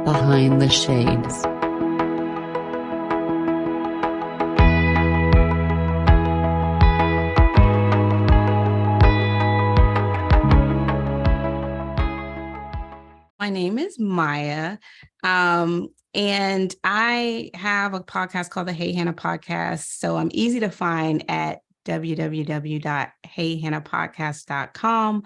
Behind the Shades. My name is Maya. And I have a podcast called the Hey Hannah Podcast. So I'm easy to find at www.heyhannahpodcast.com.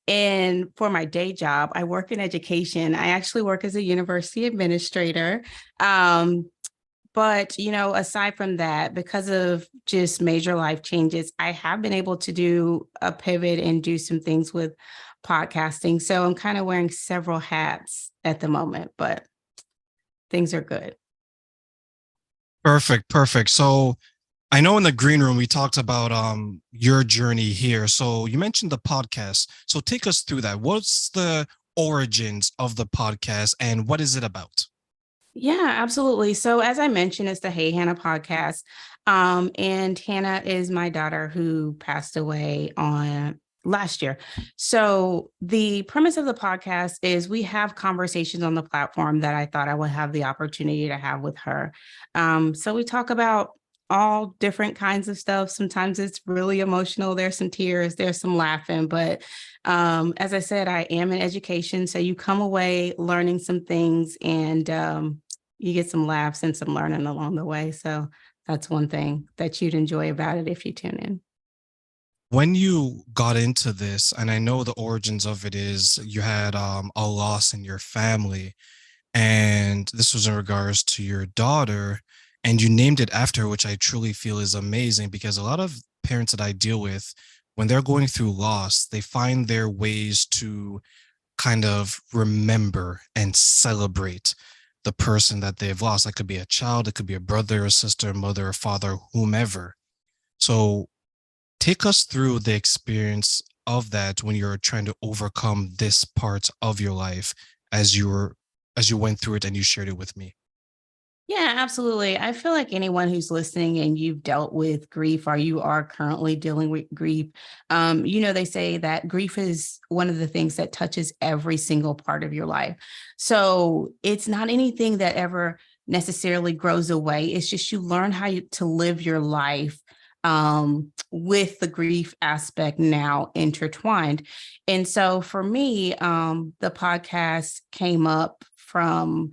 And for my day job, I work in education. I actually work as a university administrator. But, aside from that, because of just major life changes, I have been able to do a pivot and do some things with podcasting. So I'm kind of wearing several hats at the moment, but things are good. Perfect, perfect. So I know in the green room we talked about your journey here. So you mentioned the podcast. So take us through that. What's the origins of the podcast and what is it about? Yeah, absolutely. So as I mentioned, it's the Hey Hannah podcast. And Hannah is my daughter who passed away on last year. So the premise of the podcast is we have conversations on the platform that I thought I would have the opportunity to have with her. So we talk about all different kinds of stuff. Sometimes it's really emotional. There's some tears, there's some laughing, but as I said, I am in education. So you come away learning some things and you get some laughs and some learning along the way. So that's one thing that you'd enjoy about it if you tune in. When you got into this, and I know the origins of it is you had a loss in your family, and this was in regards to your daughter, and you named it after her, which I truly feel is amazing because a lot of parents that I deal with, when they're going through loss, they find their ways to kind of remember and celebrate the person that they've lost. That could be a child, it could be a brother, a sister, a mother, a father, whomever. So take us through the experience of that when you're trying to overcome this part of your life as you went through it and you shared it with me. Yeah, absolutely. I feel like anyone who's listening and you've dealt with grief or you are currently dealing with grief, they say that grief is one of the things that touches every single part of your life. So it's not anything that ever necessarily grows away. It's just you learn to live your life with the grief aspect now intertwined. And so for me, the podcast came up from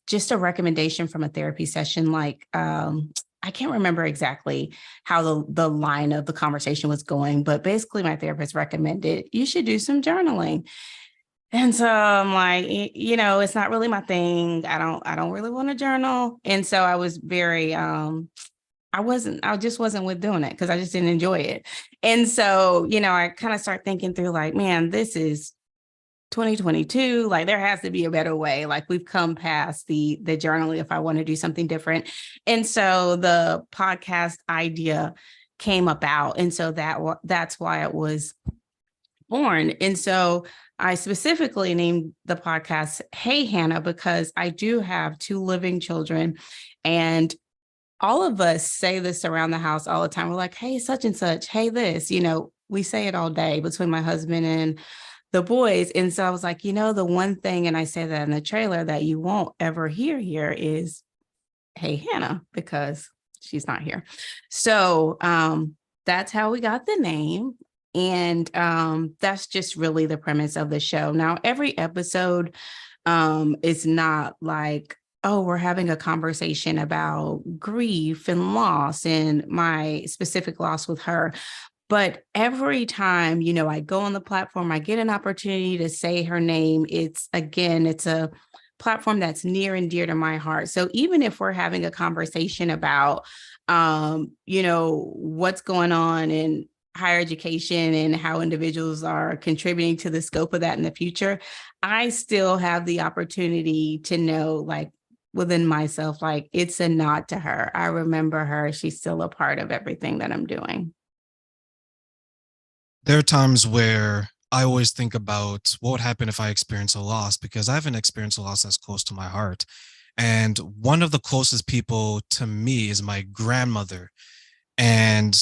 just a recommendation from a therapy session. Like, I can't remember exactly how the line of the conversation was going, but basically my therapist recommended you should do some journaling. And so I'm like, it's not really my thing. I don't really want to journal. And so I was very I just wasn't with doing it because I just didn't enjoy it. And so, I kind of start thinking through like, man, this is 2022, like there has to be a better way. Like we've come past the journaling if I want to do something different. And so the podcast idea came about, and so that's why it was born. And so I specifically named the podcast Hey Hannah because I do have two living children, and all of us say this around the house all the time. We're like, hey, such and such, hey, this, we say it all day between my husband and the boys. And so I was like, the one thing, and I say that in the trailer that you won't ever hear here is, hey, Hannah, because she's not here. So that's how we got the name. And that's just really the premise of the show. Now, every episode is not like, oh, we're having a conversation about grief and loss and my specific loss with her. But every time, I go on the platform, I get an opportunity to say her name. It's a platform that's near and dear to my heart. So even if we're having a conversation about, what's going on in higher education and how individuals are contributing to the scope of that in the future, I still have the opportunity to know, like, within myself, like it's a nod to her. I remember her. She's still a part of everything that I'm doing. There are times where I always think about what would happen if I experience a loss because I haven't experienced a loss that's close to my heart. And one of the closest people to me is my grandmother. And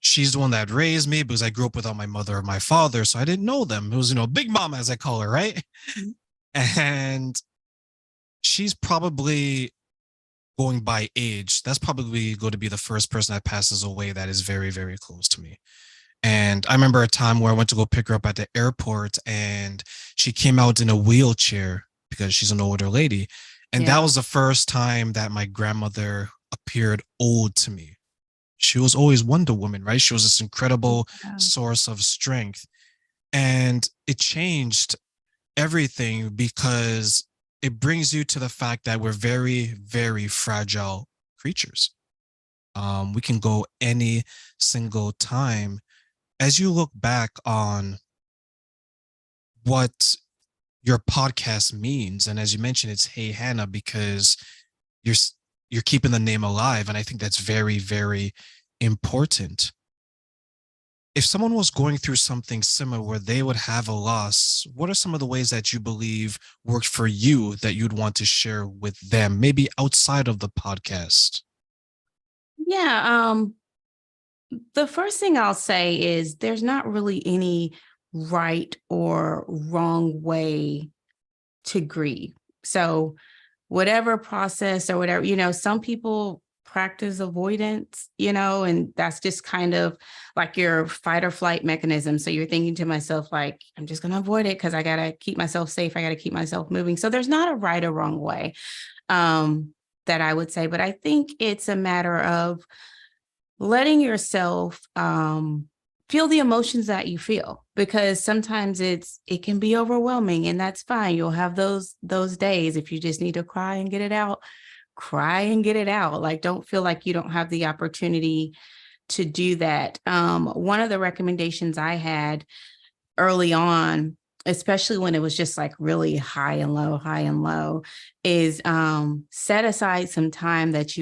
she's the one that raised me because I grew up without my mother or my father. So I didn't know them. It was, Big Mama, as I call her, right? And she's probably going by age, that's probably going to be the first person that passes away that is very, very close to me. And I remember a time where I went to go pick her up at the airport and she came out in a wheelchair because she's an older lady. And that Yeah. was the first time that my grandmother appeared old to me. She was always Wonder Woman, right? She was this incredible Yeah. source of strength. And it changed everything because it brings you to the fact that we're very, very fragile creatures. We can go any single time. As you look back on what your podcast means, and as you mentioned, it's Hey Hannah because you're you're keeping the name alive, and I think that's very, very important. If someone was going through something similar where they would have a loss, what are some of the ways that you believe worked for you that you'd want to share with them, maybe outside of the podcast? Yeah. The first thing I'll say is there's not really any right or wrong way to grieve. So, whatever process or whatever, some people practice avoidance, and that's just kind of like your fight or flight mechanism. So, you're thinking to myself, like, I'm just going to avoid it because I got to keep myself safe. I got to keep myself moving. So, there's not a right or wrong way um, that I would say, but I think it's a matter of letting yourself feel the emotions that you feel, because sometimes it can be overwhelming, and that's fine. You'll have those days. If you just need to cry and get it out, cry and get it out. Like, don't feel like you don't have the opportunity to do that. One of the recommendations I had early on, especially when it was just like really high and low, is set aside some time that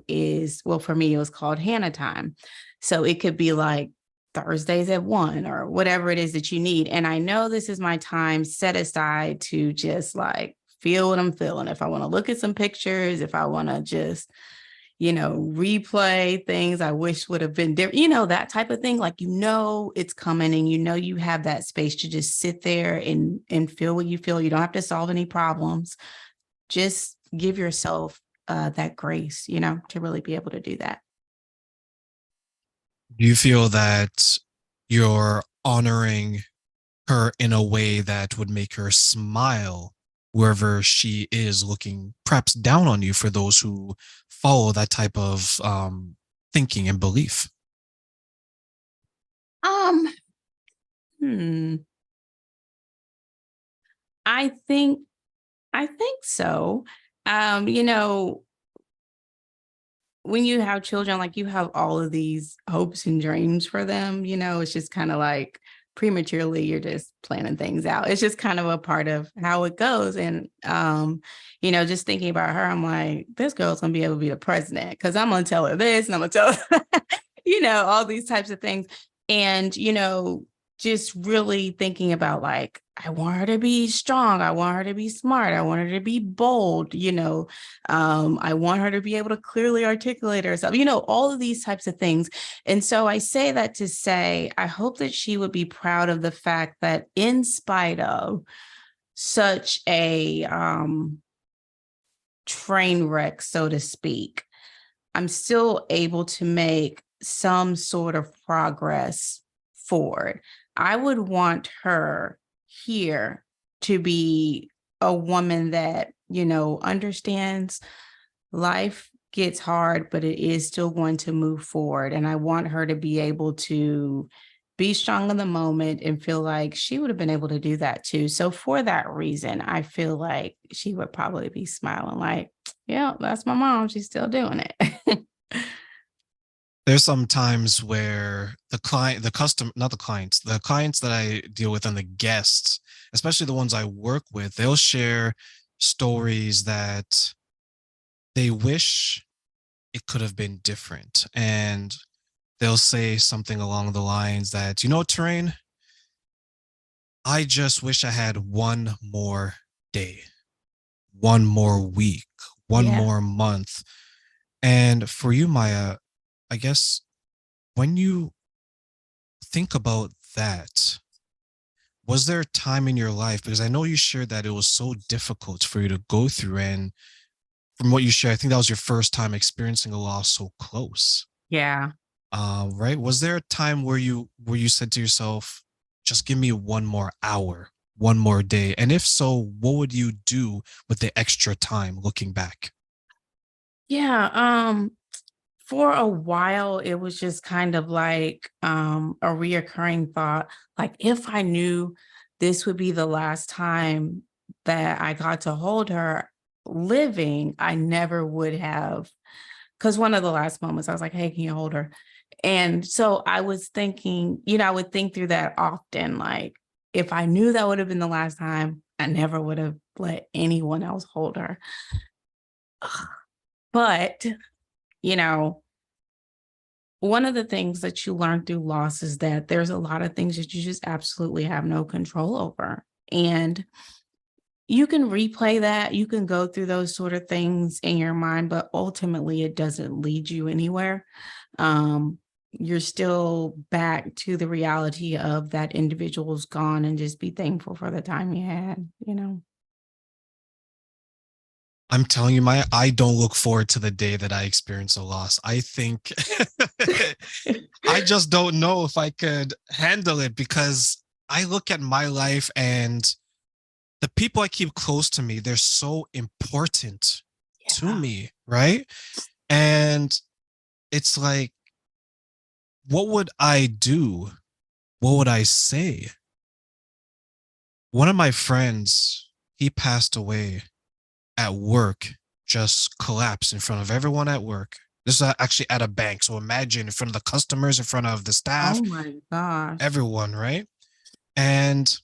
is, well, for me, it was called Hannah time. So it could be like Thursdays at 1 or whatever it is that you need. And I know this is my time set aside to just like feel what I'm feeling. If I want to look at some pictures, if I want to just replay things I wish would have been different, that type of thing. Like, it's coming, and you have that space to just sit there and feel what you feel. You don't have to solve any problems. Just give yourself that grace, to really be able to do that. Do you feel that you're honoring her in a way that would make her smile wherever she is looking perhaps down on you for those who follow that type of thinking and belief? Um, hmm. I think I think so. Um, you know, when you have children, like, you have all of these hopes and dreams for them, it's just kind of like prematurely you're just planning things out. It's just kind of a part of how it goes. And just thinking about her, I'm like, this girl's gonna be able to be the president because I'm gonna tell her this and I'm gonna tell her, all these types of things. And, just really thinking about, like, I want her to be strong. I want her to be smart. I want her to be bold, I want her to be able to clearly articulate herself, all of these types of things. And so I say that to say, I hope that she would be proud of the fact that in spite of such a train wreck, so to speak, I'm still able to make some sort of progress forward. I would want her here to be a woman that, understands life gets hard, but it is still going to move forward. And I want her to be able to be strong in the moment and feel like she would have been able to do that too. So for that reason, I feel like she would probably be smiling like, yeah, that's my mom. She's still doing it. There's some times where the client, the custom, not the clients, the clients that I deal with and the guests, especially the ones I work with, they'll share stories that they wish it could have been different. And they'll say something along the lines that, Terrain, I just wish I had one more day, one more week, one Yeah. more month. And for you, Maya, I guess when you think about that, Was there a time in your life, because I know you shared that it was so difficult for you to go through, and from what you shared, I think that was your first time experiencing a loss so close. Yeah. Right? Was there a time where you said to yourself, just give me one more hour, one more day? And if so, what would you do with the extra time looking back? Yeah. For a while, it was just kind of like a reoccurring thought. Like, if I knew this would be the last time that I got to hold her living, I never would have. Because one of the last moments, I was like, hey, can you hold her? And so I was thinking, I would think through that often. Like, if I knew that would have been the last time, I never would have let anyone else hold her. But, you know, one of the things that you learn through loss is that there's a lot of things that you just absolutely have no control over. And you can replay that, you can go through those sort of things in your mind, but ultimately it doesn't lead you anywhere. You're still back to the reality of that individual's gone, and just be thankful for the time you had. I'm telling you, I don't look forward to the day that I experience a loss. I think I just don't know if I could handle it, because I look at my life and the people I keep close to me, they're so important to Yeah. me, right? And it's like, what would I do? What would I say? One of my friends, he passed away at work, just collapsed in front of everyone at work. This is actually at a bank. So imagine, in front of the customers, in front of the Oh staff, my gosh. everyone, right? And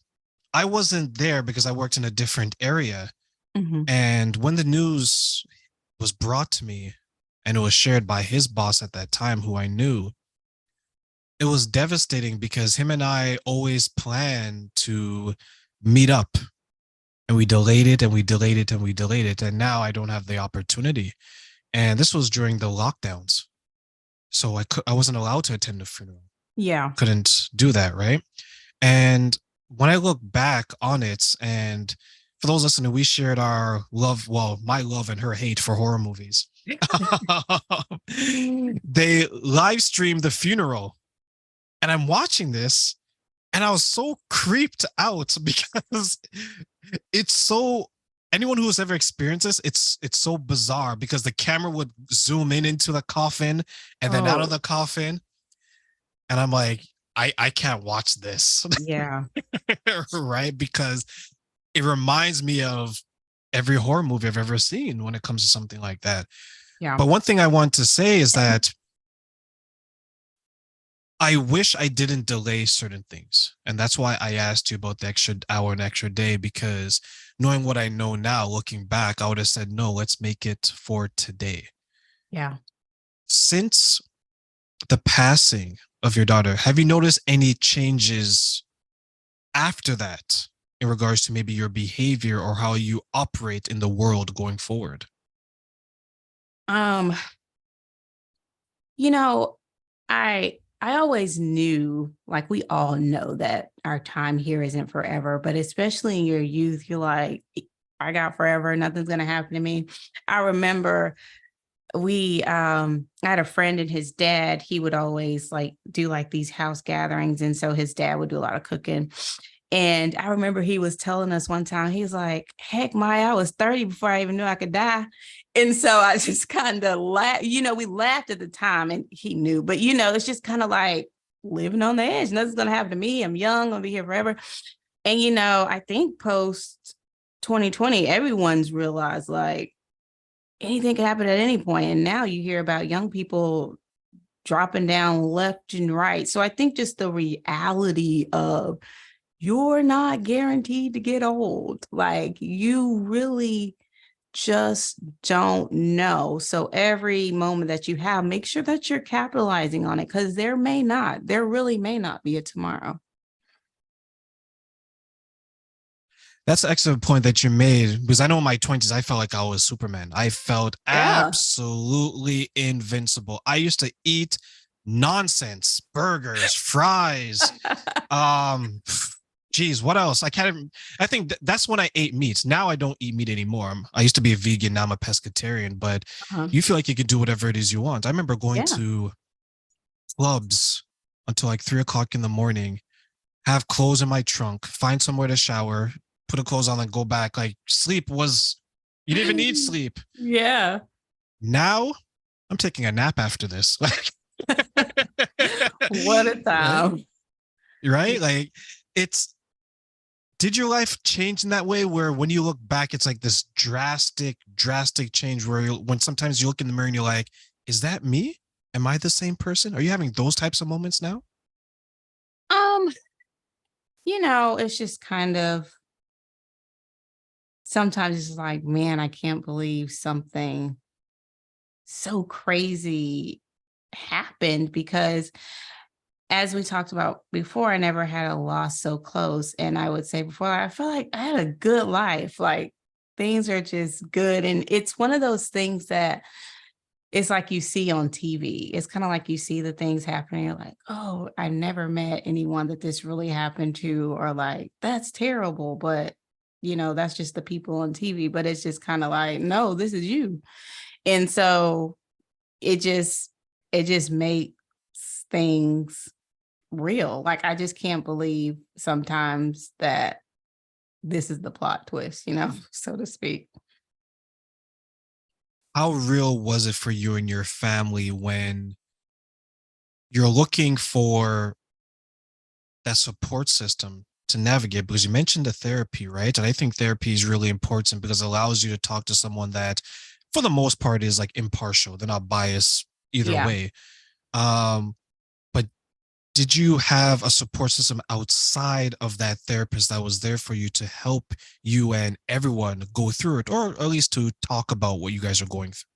I wasn't there because I worked in a different area. Mhm. And when the news was brought to me and it was shared by his boss at that time, who I knew, it was devastating because him and I always planned to meet up, and we delayed it and we delayed it and we delayed it. And now I don't have the opportunity. And this was during the lockdowns. So I wasn't allowed to attend the funeral. Yeah. Couldn't do that, right? And when I look back on it, and for those listening, we shared our love, well, my love and her hate for horror movies. They live streamed the funeral, and I'm watching this, and I was so creeped out because it's so, anyone who has ever experienced this, it's so bizarre because the camera would zoom in into the coffin and then out of Oh, the coffin, and I'm like, I can't watch this. yeah. Right? Because it reminds me of every horror movie I've ever seen when it comes to something like that. Yeah. But one thing I want to say is that I wish I didn't delay certain things. And that's why I asked you about the extra hour and extra day, because knowing what I know now, looking back, I would have said, no, let's make it for today. Yeah. Since the passing of your daughter, have you noticed any changes after that in regards to maybe your behavior or how you operate in the world going forward? Um, you know, I always knew, like we all know, that our time here isn't forever, but especially in your youth, you're like, I got forever, nothing's gonna happen to me. I remember I had a friend and his dad, he would always like do like these house gatherings. And so his dad would do a lot of cooking. And I remember he was telling us one time, he's like, heck, Maya, I was 30 before I even knew I could die. And so I just kind of laughed, we laughed at the time, and he knew, but it's just kind of like living on the edge. Nothing's going to happen to me. I'm young, I'll be here forever. And, I think post 2020, everyone's realized like anything can happen at any point. And now you hear about young people dropping down left and right. So I think just the reality of you're not guaranteed to get old. Like, you really just don't know. So every moment that you have, make sure that you're capitalizing on it, because there really may not be a tomorrow. That's an excellent point that you made, because I know in my 20s, I felt like I was Superman. I felt Yeah. absolutely invincible. I used to eat nonsense, burgers, fries, um, Geez, what else? I can't even, I think that's when I ate meat. Now I don't eat meat anymore. I used to be a vegan, now I'm a pescatarian, but Uh-huh. you feel like you could do whatever it is you want. I remember going Yeah. to clubs until like 3 o'clock in the morning, have clothes in my trunk, find somewhere to shower, put the clothes on, and go back. Like sleep was, you didn't even need sleep. Yeah. Now I'm taking a nap after this. What a right? time. Right? Like it's, did your life change in that way where when you look back, it's like this drastic change where when sometimes you look in the mirror and you're like, is that me? Am I the same person? Are you having those types of moments now? Um, it's just kind of sometimes it's like, man, I can't believe something so crazy happened because as we talked about before, I never had a loss so close. And I would say before, I feel like I had a good life. Like things are just good. And it's one of those things that it's like you see on TV. It's kind of like you see the things happening. You're like, oh, I never met anyone that this really happened to, or like, that's terrible. But, that's just the people on TV. But it's just kind of like, no, this is you. And so it just, it just makes things real. Like, I just can't believe sometimes that this is the plot twist, so to speak. How real was it for you and your family when you're looking for that support system to navigate? Because you mentioned the therapy, right? And I think therapy is really important because it allows you to talk to someone that, for the most part, is like impartial. They're not biased either Yeah. way. Um, but did you have a support system outside of that therapist that was there for you to help you and everyone go through it, or at least to talk about what you guys are going through?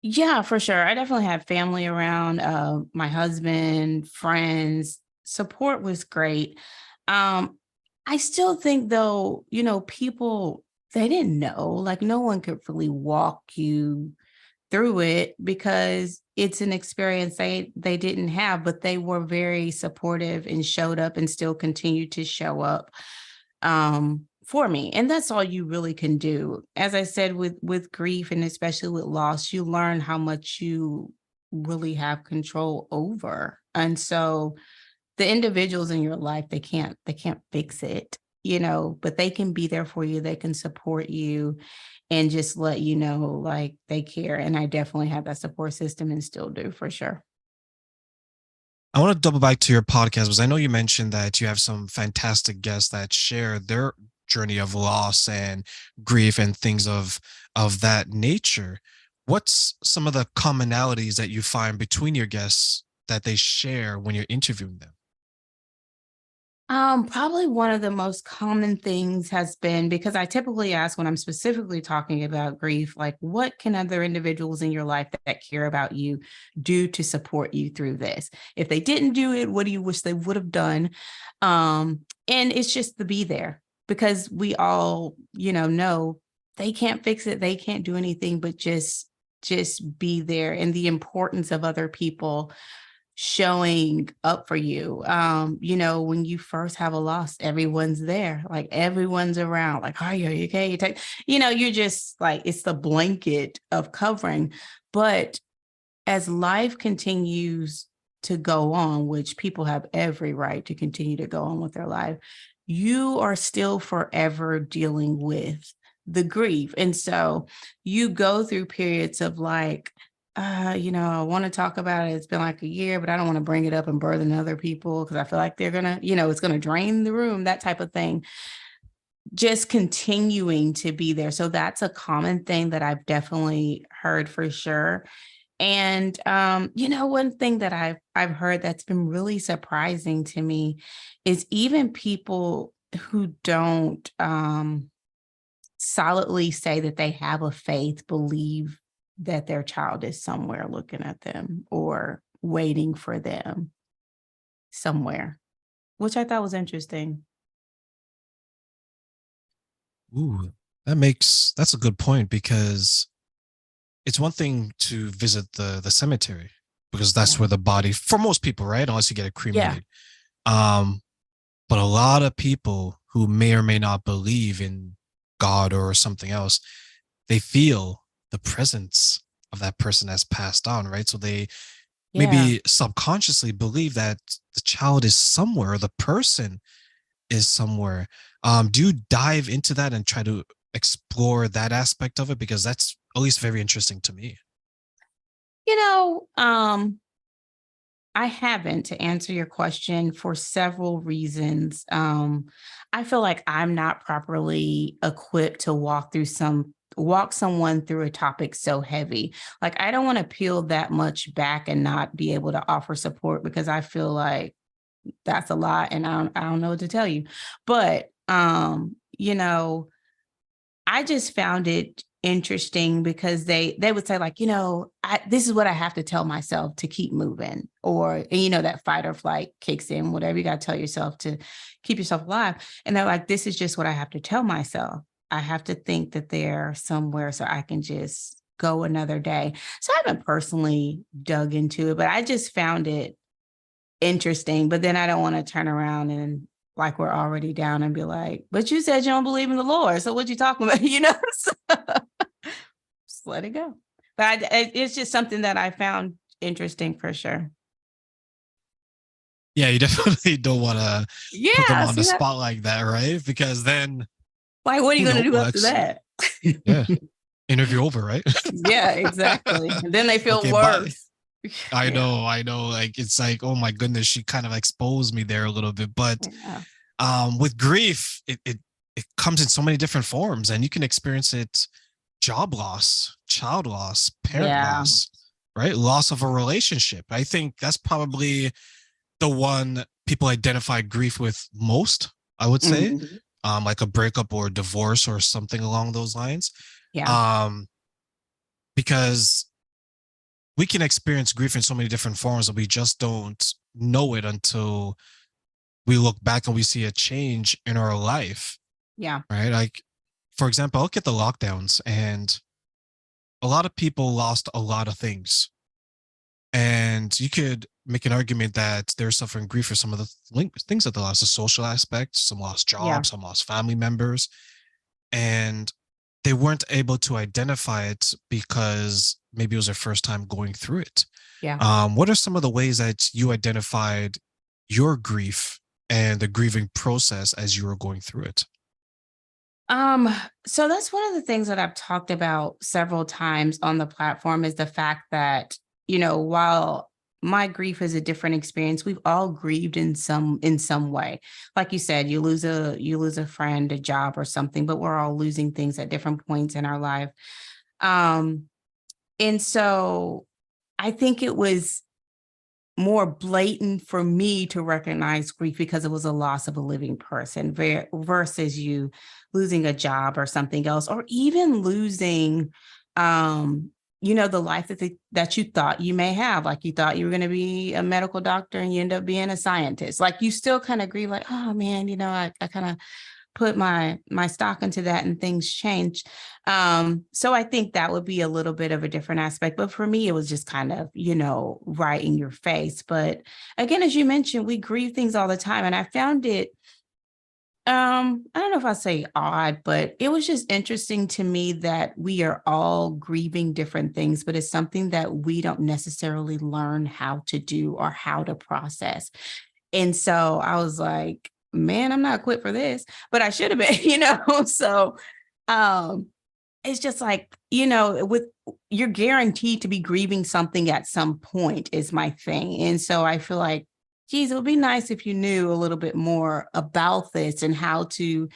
Yeah, for sure. I definitely had family around, my husband, friends. Support was great. Um, I still think though, people they didn't know, like no one could really walk you through it because it's an experience they didn't have, but they were very supportive and showed up and still continue to show up for me. And that's all you really can do. As I said, with grief and especially with loss, you learn how much you really have control over. And so the individuals in your life, they can't fix it, but they can be there for you. They can support you and just let you know like they care. And I definitely have that support system and still do for sure. I want to double back to your podcast because I know you mentioned that you have some fantastic guests that share their journey of loss and grief and things of that nature. What's some of the commonalities that you find between your guests that they share when you're interviewing them? Probably one of the most common things has been because I typically ask when I'm specifically talking about grief, like, what can other individuals in your life that care about you do to support you through this? If they didn't do it, what do you wish they would have done? And it's just to be there because we all, know they can't fix it, they can't do anything, but just be there and the importance of other people showing up for you. When you first have a loss, everyone's there, like everyone's around, like, are you okay? You're just like, it's the blanket of covering. But as life continues to go on, which people have every right to continue to go on with their life, you are still forever dealing with the grief. And so you go through periods of like, I want to talk about it. It's been like a year, but I don't want to bring it up and burden other people because I feel like they're gonna, it's gonna drain the room, that type of thing. Just continuing to be there. So that's a common thing that I've definitely heard for sure. And one thing that I've heard that's been really surprising to me is even people who don't solidly say that they have a faith believe that their child is somewhere looking at them or waiting for them somewhere, which I thought was interesting. Ooh, that's a good point because it's one thing to visit the cemetery because that's Yeah. where the body for most people, right? Unless you get it Yeah. cremated. Um, But a lot of people who may or may not believe in God or something else, they feel the presence of that person has passed on, right? So they Yeah. maybe subconsciously believe that the child is somewhere, the person is somewhere. Do you dive into that and try to explore that aspect of it? Because that's at least very interesting to me. You know, I haven't, to answer your question, for several reasons. I feel like I'm not properly equipped to walk someone through a topic so heavy. Like I don't want to peel that much back and not be able to offer support because I feel like that's a lot and I don't know what to tell you. But you know, I just found it interesting because they would say like, this is what I have to tell myself to keep moving, or that fight or flight kicks in, whatever you got to tell yourself to keep yourself alive. And they're like, this is just what I have to tell myself. I have to think that they're somewhere so I can just go another day. So I haven't personally dug into it, but I just found it interesting. But then I don't want to turn around and like we're already down and be like, but you said you don't believe in the Lord. So what you talking about? So just let it go. But it's just something that I found interesting for sure. Yeah, you definitely don't want to put them Yeah. on the See that? spot like that, right? Because then Like, what are you who going to do after knows? that? Yeah, interview over, right? Yeah, exactly. And then they feel Okay, bye. worse. Yeah. I know. Like it's like, oh my goodness, she kind of exposed me there a little bit. But Yeah. with grief, it comes in so many different forms, and you can experience it: job loss, child loss, parent Yeah. loss, right? Loss of a relationship. I think that's probably the one people identify grief with most, I would say. Mhm. Like a breakup or divorce or something along those lines. Yeah. Um, because we can experience grief in so many different forms that we just don't know it until we look back and we see a change in our life, Yeah. right? Like, for example, look at the lockdowns, and a lot of people lost a lot of things. And you could make an argument that they're suffering grief for some of the things that they lost: the social aspect, some lost Yeah. jobs, some lost family members, and they weren't able to identify it because maybe it was their first time going through it. Yeah. What are some of the ways that you identified your grief and the grieving process as you were going through it? Um, so that's one of the things that I've talked about several times on the platform is the fact that, while my grief is a different experience, we've all grieved in some way. Like you said, you lose a friend, a job or something, but we're all losing things at different points in our life. Um, and so I think it was more blatant for me to recognize grief because it was a loss of a living person versus you losing a job or something else, or even losing the life that you thought you may have. Like you thought you were going to be a medical doctor and you end up being a scientist. Like you still kind of grieve like, oh man, I kind of put my stock into that and things change. So I think that would be a little bit of a different aspect. But for me, it was just kind of, right in your face. But again, as you mentioned, we grieve things all the time. And I found it I don't know if I say odd, but it was just interesting to me that we are all grieving different things, but it's something that we don't necessarily learn how to do or how to process. And so I was like, man, I'm not equipped for this, but I should have been, So um it's just like, with you're guaranteed to be grieving something at some point is my thing. And so I feel like, geez, it would be nice if you knew a little bit more about this and how to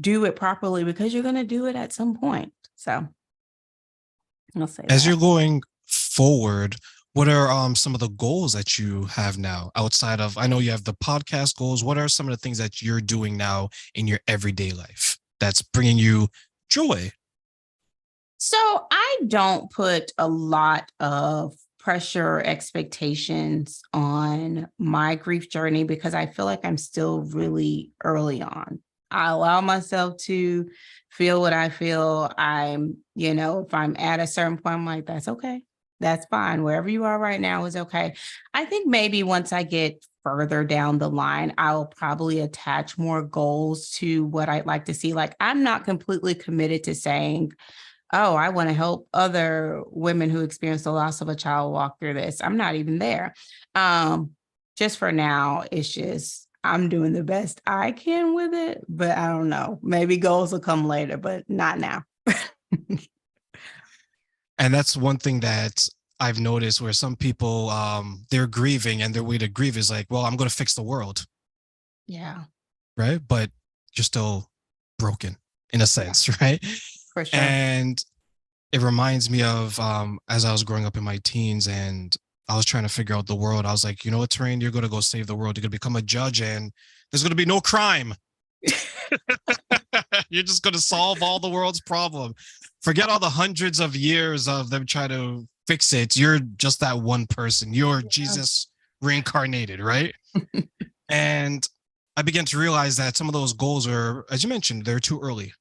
do it properly because you're gonna do it at some point. So I'll say As that. you're going forward, what are some of the goals that you have now outside of, I know you have the podcast goals. What are some of the things that you're doing now in your everyday life that's bringing you joy? So I don't put a lot of pressure or expectations on my grief journey because I feel like I'm still really early on. I allow myself to feel what I feel. If I'm at a certain point, I'm like, that's okay. That's fine. Wherever you are right now is okay. I think maybe once I get further down the line, I'll probably attach more goals to what I'd like to see. Like, I'm not completely committed to saying, oh, I want to help other women who experience the loss of a child walk through this. I'm not even there. Um, just for now, it's just I'm doing the best I can with it, but I don't know. Maybe goals will come later, but not now. And that's one thing that I've noticed where some people they're grieving and their way to grieve is like, well, I'm going to fix the world, Yeah, right? But you're still broken in a yeah, sense, right? for sure. And it reminds me of as I was growing up in my teens and I was trying to figure out the world. I was like, you know what, Terrain, you're going to go save the world. You're going to become a judge and there's going to be no crime. You're just going to solve all the world's problem. Forget all the hundreds of years of them trying to fix it. You're just that one person. You're Yeah. Jesus reincarnated, right? And I began to realize that some of those goals are, as you mentioned, they're too early.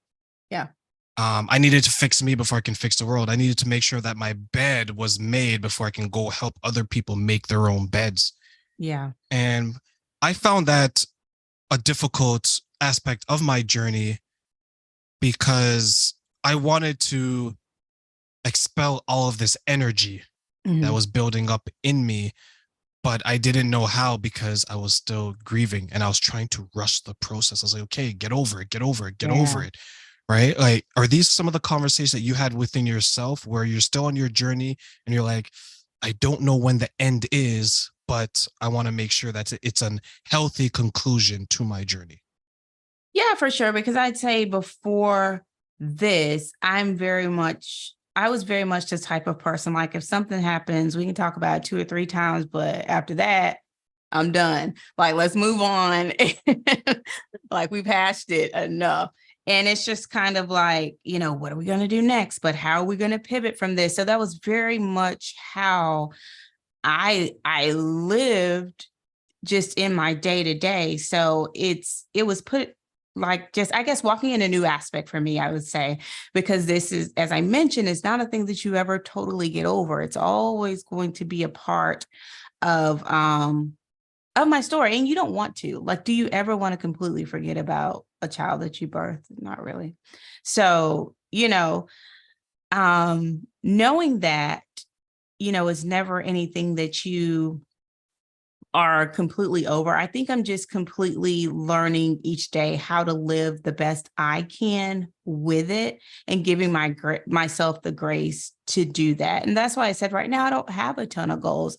Yeah. I needed to fix me before I can fix the world. I needed to make sure that my bed was made before I can go help other people make their own beds. Yeah. And I found that a difficult aspect of my journey because I wanted to expel all of this energy that Mhm. was building up in me, but I didn't know how because I was still grieving and I was trying to rush the process. I was like, okay, get over it, get over it, get over Yeah. it. Right. Like, are these some of the conversations that you had within yourself where you're still on your journey and you're like, I don't know when the end is, but I want to make sure that it's a healthy conclusion to my journey? Yeah, for sure. Because I'd say before this, I was very much the type of person, like if something happens, we can talk about it 2 or 3 times, but after that, I'm done. Like, let's move on. Like, we've hashed it enough. And it's just kind of like, what are we going to do next? But how are we going to pivot from this? So that was very much how I lived just in my day to day. So it was put like just, I guess, walking in a new aspect for me, I would say, because this is, as I mentioned, it's not a thing that you ever totally get over. It's always going to be a part of my story. And you don't want to. Like, do you ever want to completely forget about a child that you birthed? Not really. So, knowing that, is never anything that you are completely over. I think I'm just completely learning each day how to live the best I can with it and giving myself the grace to do that. And that's why I said right now I don't have a ton of goals.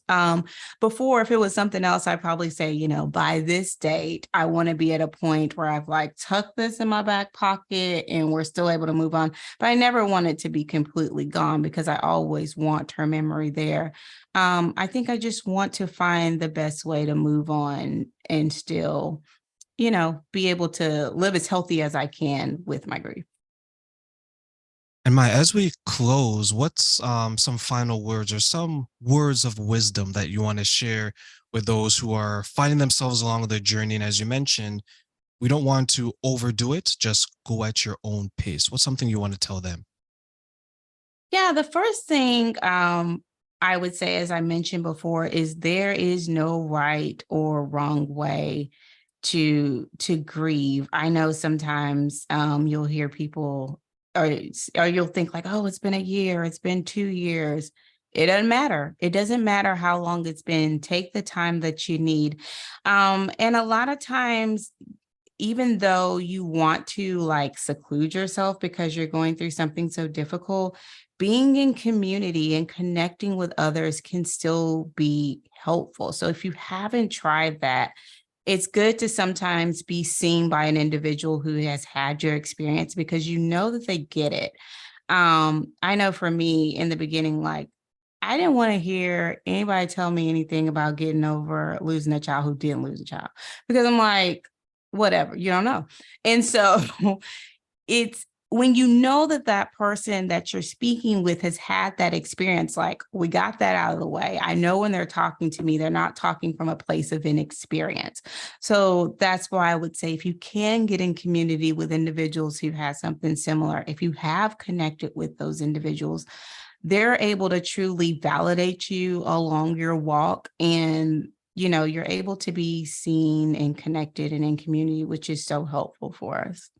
Before, if it was something else, I'd probably say, by this date, I want to be at a point where I've like tucked this in my back pocket and we're still able to move on. But I never want it to be completely gone because I always want her memory there. I think I just want to find the best way to move on and still, be able to live as healthy as I can with my grief. And as we close, what's some final words or some words of wisdom that you want to share with those who are finding themselves along their journey? And as you mentioned, we don't want to overdo it, just go at your own pace. What's something you want to tell them? Yeah, the first thing I would say, as I mentioned before, is there is no right or wrong way to grieve. I know sometimes you'll hear people or you'll think like, oh, it's been a year, it's been 2 years. It doesn't matter. It doesn't matter how long it's been. Take the time that you need. And a lot of times, even though you want to like seclude yourself because you're going through something so difficult, being in community and connecting with others can still be helpful. So if you haven't tried that, it's good to sometimes be seen by an individual who has had your experience because you know that they get it. I know for me in the beginning, like I didn't want to hear anybody tell me anything about getting over losing a child who didn't lose a child because I'm like, whatever, you don't know. And so it's when you know that that person that you're speaking with has had that experience, like we got that out of the way. I know when they're talking to me, they're not talking from a place of inexperience. So that's why I would say if you can get in community with individuals who have something similar, if you have connected with those individuals, they're able to truly validate you along your walk. And, you're able to be seen and connected and in community, which is so helpful for us.